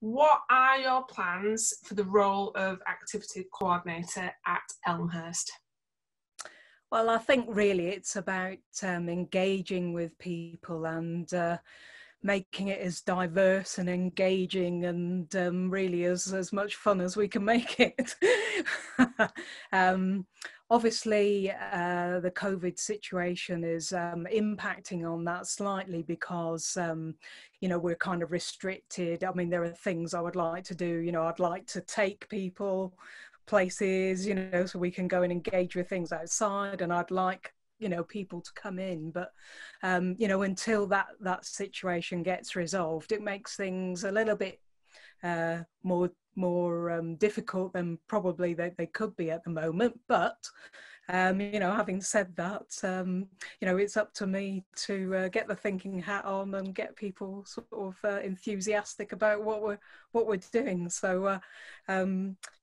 what are your plans for the role of activity coordinator at Elmhurst? Well, I think really it's about engaging with people and making it as diverse and engaging and really as much fun as we can make it. Obviously, the COVID situation is impacting on that slightly because, we're kind of restricted. I mean, there are things I would like to do. I'd like to take people places, so we can go and engage with things outside, and I'd like people to come in, but until that situation gets resolved, it makes things a little bit more difficult than probably they could be at the moment. But having said that, it's up to me to get the thinking hat on and get people sort of enthusiastic about what we're doing. So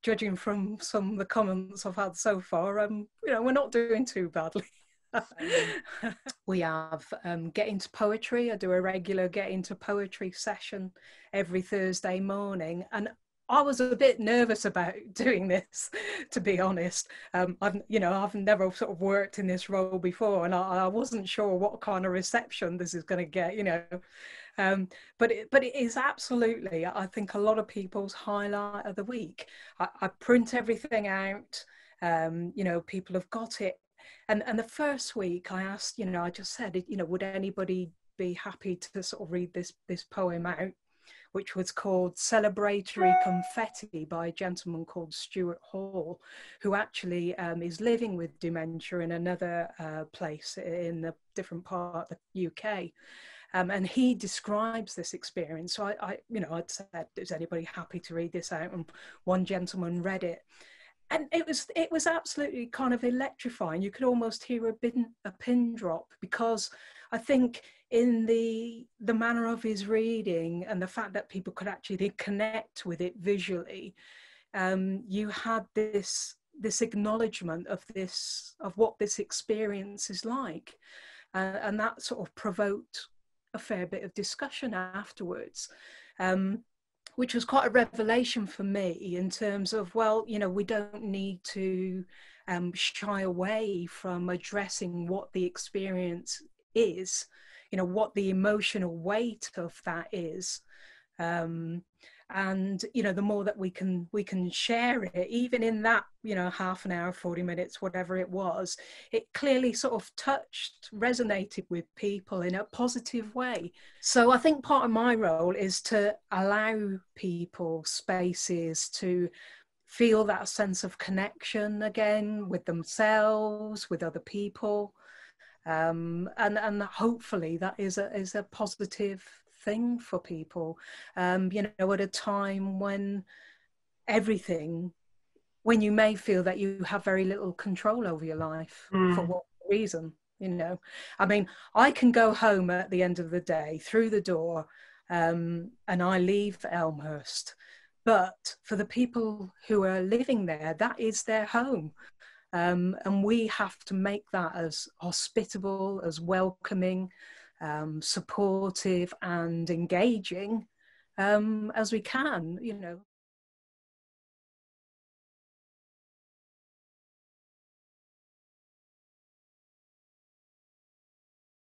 judging from some of the comments I've had so far, we're not doing too badly. We have Get Into Poetry. I do a regular Get Into Poetry session every Thursday morning, and I was a bit nervous about doing this, to be honest. I've never sort of worked in this role before, and I wasn't sure what kind of reception this is going to get, but it is absolutely, I think, a lot of people's highlight of the week. I print everything out. People have got it. And the first week I asked, I just said, would anybody be happy to sort of read this poem out, which was called Celebratory Confetti by a gentleman called Stuart Hall, who actually is living with dementia in another place in a different part of the UK. And he describes this experience. So I'd said, is anybody happy to read this out? And one gentleman read it. And it was absolutely kind of electrifying. You could almost hear a pin drop, because I think in the manner of his reading and the fact that people could actually connect with it visually, you had this acknowledgement of what this experience is like, and that sort of provoked a fair bit of discussion afterwards. Which was quite a revelation for me in terms of, we don't need to shy away from addressing what the experience is, what the emotional weight of that is. And the more that we can share it, even in that half an hour, 40 minutes, whatever it was, it clearly sort of resonated with people in a positive way. So I think part of my role is to allow people spaces to feel that sense of connection again with themselves, with other people, and hopefully that is a positive thing for people, at a time when you may feel that you have very little control over your life for what reason. I mean, I can go home at the end of the day through the door, and I leave Elmhurst, but for the people who are living there, that is their home. And we have to make that as hospitable, as welcoming, supportive and engaging as we can.